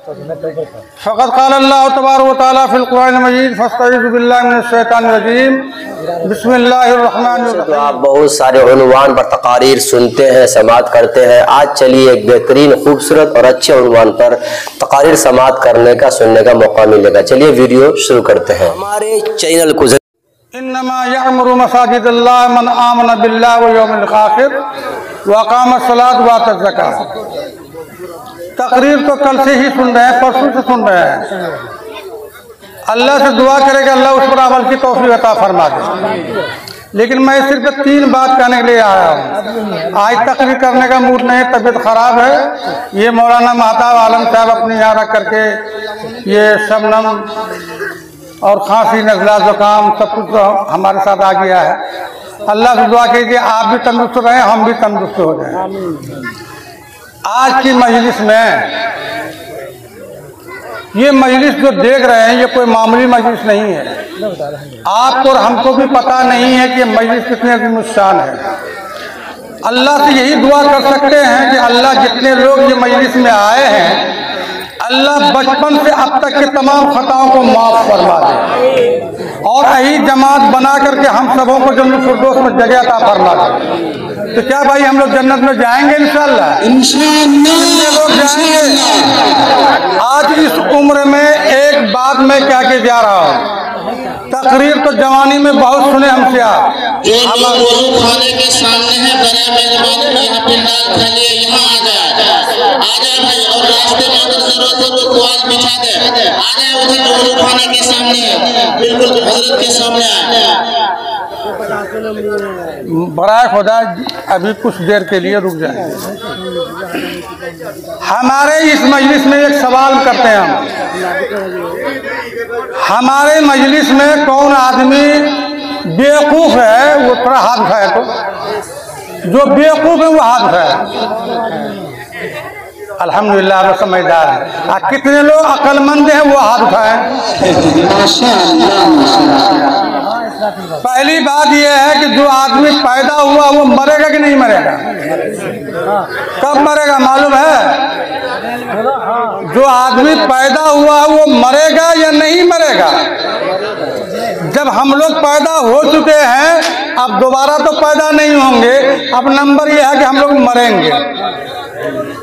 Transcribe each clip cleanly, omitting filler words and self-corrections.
फ़क़त क़ाल अल्लाहु तबारक व तआला फ़िल क़ुरआनिल मजीद फ़स्तईज़ु बिल्लाहि मिनश शैतानिर रजीम बिस्मिल्लाहिर रहमानिर रहीम। तो आप बहुत सारे उन्वान पर तकारीर सुनते हैं, समाअत करते हैं। आज चलिए एक बेहतरीन, खूबसूरत और अच्छे उन्वान पर तकारीर समाअत करने का, सुनने का मौका मिलेगा। चलिए वीडियो शुरू करते हैं। हमारे चैनल को इन्नमा यअमुरु मसाजिदल्लाह मन आमन बिल्लाहि व यौमिल आखिर व अक़ामस सलात व आतज़ ज़कात। तकरीर तो कल से ही सुन रहे हैं, परसों से सुन रहे हैं। अल्लाह से दुआ करेगा अल्लाह उस पर अमल की तौफीक अता फरमा दे। लेकिन मैं सिर्फ 3 बात कहने के लिए आया हूँ। आज तकरीर करने का मूड नहीं, तबीयत ख़राब है। ये मौलाना महताब आलम साहब अपने यहाँ रख करके ये शबनम और खांसी, नज़ला, ज़ुकाम सब कुछ तो हमारे साथ आ गया है। अल्लाह से दुआ कीजिए आप भी तंदुरुस्त रहें, हम भी तंदुरुस्त हो जाएं। आज की मजलिस में ये मजलिस जो देख रहे हैं ये कोई मामूली मजलिस नहीं है। आपको और हमको भी पता नहीं है कि मजलिस कितने अज़ीमुश्शान है। अल्लाह से यही दुआ कर सकते हैं कि अल्लाह जितने लोग ये मजलिस में आए हैं, अल्लाह बचपन से अब तक के तमाम खताओं को माफ़ फरमा दे और यही जमात बना करके हम सबों को जन्नत फिरदौस में जगह अता फरमा दे। तो क्या भाई हम लोग जन्नत में जाएंगे इंशाअल्लाह? कितने लोग जाएंगे? आज इस उम्र में एक बात मैं कह के जा रहा हूँ। तकरीर तो जवानी में बहुत सुने हमसे। आप जो लोग वजू खाने के सामने है, बड़ा मेहरबानी यहाँ पिंडाल खाली है, यहाँ आ जाए भाई। और रास्ते में अगर जरूरत हो तो कुआल बिछा दे, आ जाए उधर वजू खाने के सामने, बिल्कुल हजरत के सामने आए। बड़ा खुदा अभी कुछ देर के लिए रुक जाए। हमारे इस मजलिस में एक सवाल करते हैं हम। हमारे मजलिस में कौन आदमी बेवकूफ़ है वो थोड़ा हाथ उठाए। तो जो बेवकूफ़ है वो हाथ उठाए। अल्हम्दुलिल्लाह आप समझदार हैं। कितने लोग अक्लमंद हैं वो हाथ उठाए। पहली बात यह है कि जो आदमी पैदा हुआ वो मरेगा कि नहीं मरेगा? कब मरेगा मालूम है? जो आदमी पैदा हुआ वो मरेगा या नहीं मरेगा? जब हम लोग पैदा हो चुके हैं अब दोबारा तो पैदा नहीं होंगे। अब नंबर यह है कि हम लोग मरेंगे।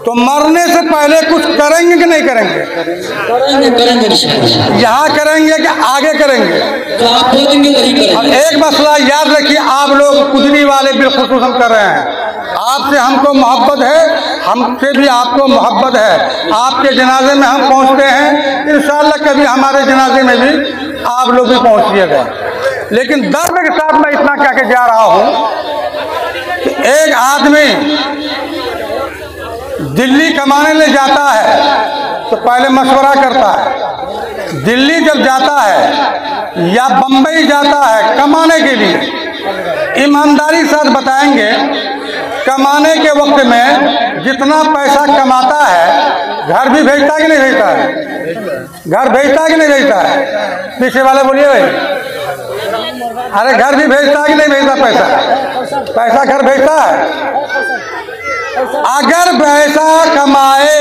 तो मरने से पहले कुछ करेंगे कि नहीं करेंगे? करेंगे। यहाँ करेंगे कि आगे करेंगे? अब एक मसला याद रखिए, आप लोग कुदरी वाले बिलखुसूस हम कर रहे हैं। आपसे हमको मोहब्बत है, हमसे भी आपको मोहब्बत है। आपके जनाजे में हम पहुँचते हैं, इंशाअल्लाह कभी हमारे जनाजे में भी आप लोग भी पहुँचिएगा। लेकिन दर्द के साथ मैं इतना कह के जा रहा हूँ कि एक आदमी दिल्ली कमाने ले जाता है तो पहले मशवरा करता है। दिल्ली जब जाता है या बम्बई जाता है कमाने के लिए, ईमानदारी साथ बताएंगे कमाने के वक्त में जितना पैसा कमाता है घर भी भेजता कि नहीं भेजता है? घर भेजता कि नहीं भेजता है? पीछे वाले बोलिए भाई। अरे घर भी भेजता कि नहीं भेजता? पैसा घर भेजता है। अगर पैसा कमाए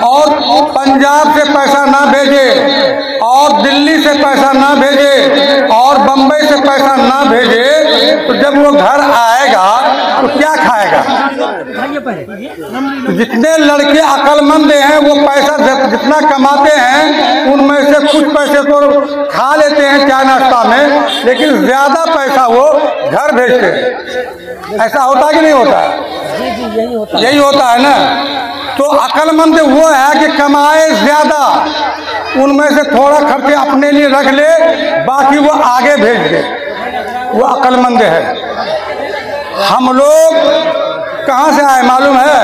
और पंजाब से पैसा ना भेजे और दिल्ली से पैसा ना भेजे और बम्बई से पैसा ना भेजे तो जब वो घर आएगा तो क्या खाएगा? तो जितने लड़के अक्लमंद हैं वो पैसा जितना कमाते हैं उनमें से कुछ पैसे तो खा लेते हैं चाय नाश्ता में, लेकिन ज्यादा पैसा वो घर भेजते हैं। ऐसा होता कि नहीं होता? यही होता है ना। तो अक्लमंद वो है कि कमाए ज्यादा, उनमें से थोड़ा खर्चे अपने लिए रख ले, बाकी वो आगे भेज दे। वो अक्लमंद है। हम लोग कहाँ से आए मालूम है?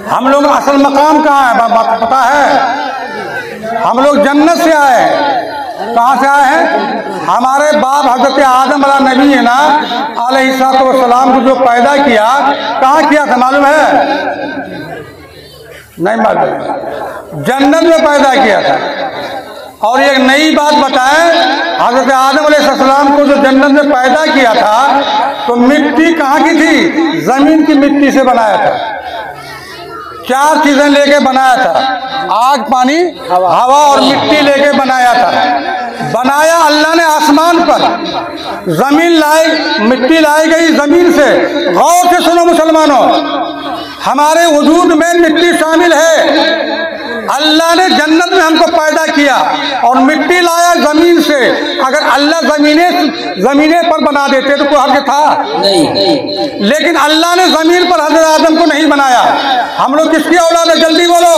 हम लोग असल मकाम कहाँ है पता है? हम लोग जन्नत से आए हैं। कहाँ से आए हैं? हमारे बाप हजरत आदम वाला नबी है ना अलैहिस्सलाम को जो पैदा किया, कहाँ किया था मालूम है? नहीं मालूम। जन्नत में पैदा किया था। और एक नई बात बताएं, हजरत आदम अलैहिस्सलाम को जो जन्नत में पैदा किया था तो मिट्टी कहाँ की थी? जमीन की मिट्टी से बनाया था। 4 चीजें लेके बनाया था, आग, पानी, हवा और मिट्टी लेके बनाया था। बनाया अल्लाह ने आसमान पर, जमीन लाई, मिट्टी लाई गई जमीन से। गौर से सुनो मुसलमानों, हमारे वजूद में मिट्टी शामिल है। अल्लाह ने जन्नत में हमको पैदा किया और मिट्टी लाया जमीन से। अगर अल्लाह जमीने पर बना देते तो कोई हर्ज था? नहीं। लेकिन अल्लाह ने जमीन पर हजरत आदम को नहीं बनाया। हम लोग किसकी औलाद है? जल्दी बोलो,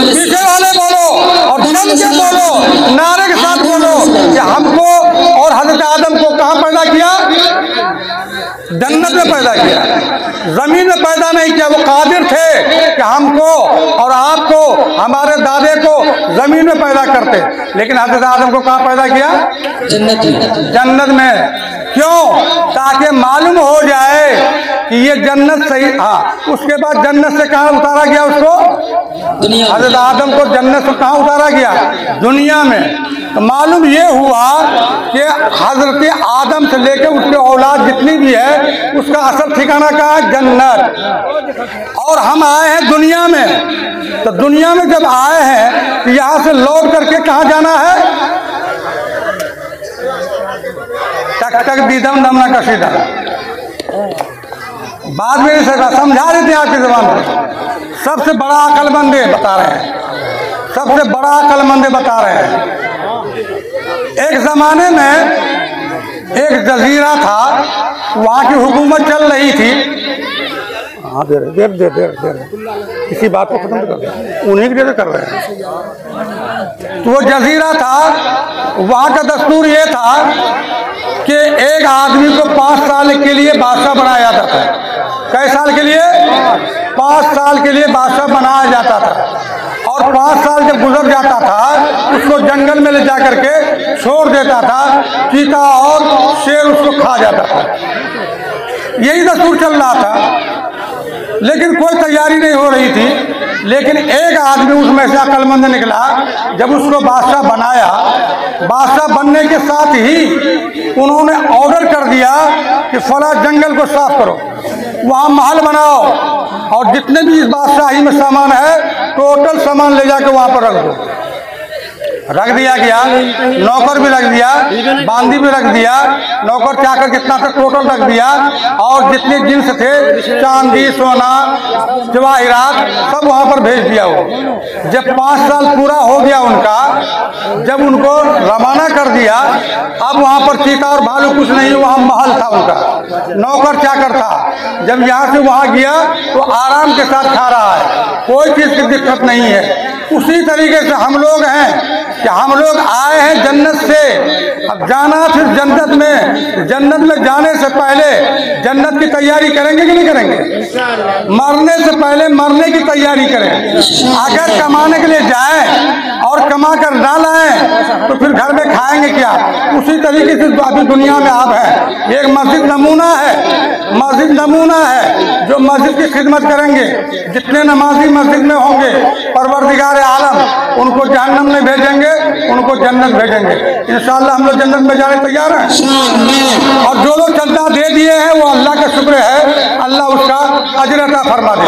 पीछे वाले बोलो और जम के बोलो, नारे के साथ बोलो कि हमको और हजरत आदम को कहाँ पैदा किया? जन्नत में पैदा किया, जमीन में पैदा नहीं किया। वो कादिर थे कि हमको और आपको, हमारे दादे को जमीन में पैदा करते, लेकिन हजरत आदम को कहाँ पैदा किया? जन्नत में। क्यों? ताकि मालूम हो जाए कि ये जन्नत सही। हाँ, उसके बाद जन्नत से कहाँ उतारा गया उसको? हजरत आदम को जन्नत से कहाँ उतारा गया? दुनिया में। तो मालूम ये हुआ कि हजरत आदम से लेकर उसके औलाद जितनी भी है उसका असल ठिकाना कहाँ है? जन्नत। और हम आए हैं दुनिया में, तो दुनिया में जब आए हैं तो यहाँ से लौट करके कहाँ जाना है? तक तक दीदम दमना कशीदा। बाद में समझा रहे थे आपकी जबान में। सबसे बड़ा अक्लमंद बता रहे हैं, सबसे बड़ा अक्लमंद बता रहे हैं। एक जमाने में एक जजीरा था, वहाँ की हुकूमत चल रही थी। हाँ, देर किसी बात को खत्म कर रहे, उन्हीं के लिए कर रहे हैं। तो वो जजीरा था, वहाँ का दस्तूर ये था कि एक आदमी को 5 साल के लिए बादशाह बनाया जाता था। कई साल के लिए? 5 साल के लिए बादशाह बनाया जाता था। और 5 साल जब गुजर जाता था उसको जंगल में ले जा करके छोड़ देता था, चीता और शेर उसको खा जाता था। यही दस्तूर चल रहा था, लेकिन कोई तैयारी नहीं हो रही थी। लेकिन एक आदमी उसमें से अक्लमंद निकला, जब उसको बादशाह बनाया, बादशाह बनने के साथ ही उन्होंने ऑर्डर कर दिया कि फला जंगल को साफ करो, वहाँ महल बनाओ और जितने भी इस बादशाही में सामान है टोटल सामान ले जाकर वहाँ पर रख दो। रख दिया गया, नौकर भी रख दिया, बांदी भी रख दिया, नौकर चाकर जितना था टोटल रख दिया। और जितने जिन्स थे, चांदी, सोना, जवाहिरात, सब वहाँ पर भेज दिया। वो जब 5 साल पूरा हो गया उनका, जब उनको रवाना कर दिया, अब वहाँ पर चीता और भालू कुछ नहीं, वहाँ महल था उनका, नौकर चाकर था। जब यहाँ से वहाँ गया तो आराम के साथ खा रहा है, कोई चीज़ की दिक्कत नहीं है। उसी तरीके से हम लोग हैं कि हम लोग आए हैं जन्नत से, अब जाना फिर जन्नत में। जन्नत में जाने से पहले जन्नत की तैयारी करेंगे कि नहीं करेंगे? मरने से पहले मरने की तैयारी करें। अगर कमाने के लिए जाएं और कमा कर ना लाएं तो फिर घर में खाएंगे क्या? उसी तरीके से अभी दुनिया में आप हैं। एक मस्जिद नमूना है, मस्जिद नमूना है जो मस्जिद की खिदमत करेंगे। जितने नमाजी मस्जिद में होंगे परवरदिगार आलम उनको जहन्नम में भेजेंगे, उनको जन्नत भेजेंगे। इंशाअल्लाह हम लोग जन्नत में जाने तैयार हैं। और जो लोग चंदा दे दिए हैं वो अल्लाह का शुक्र है, अल्लाह उसका अजर अता फरमा दे।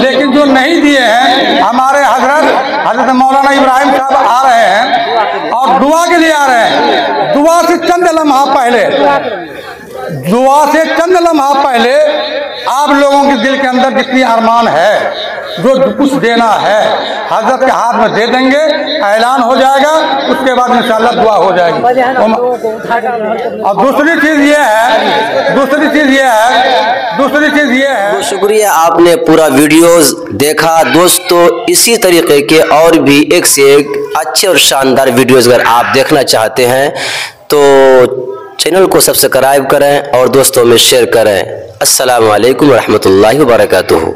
लेकिन जो नहीं दिए हैं, हमारे हजरत मौलाना इब्राहिम साहब आ रहे हैं और दुआ के लिए आ रहे हैं। दुआ से चंद लम्हा पहले, दुआ से चंद लम्हा पहले आप लोगों के दिल के अंदर जितनी अरमान है, जो कुछ देना है, हजरत के हाथ में दे देंगे, ऐलान हो जाएगा, उसके बाद इंशाअल्लाह दुआ हो जाएगी। और दूसरी चीज़ ये है, बहुत शुक्रिया, आपने पूरा वीडियोस देखा। दोस्तों, इसी तरीके के और भी एक से एक अच्छे और शानदार वीडियोस अगर आप देखना चाहते हैं तो चैनल को सब्सक्राइब करें और दोस्तों में शेयर करें। अस्सलामु अलैकुम रहमतुल्लाहि व बरकातुहू।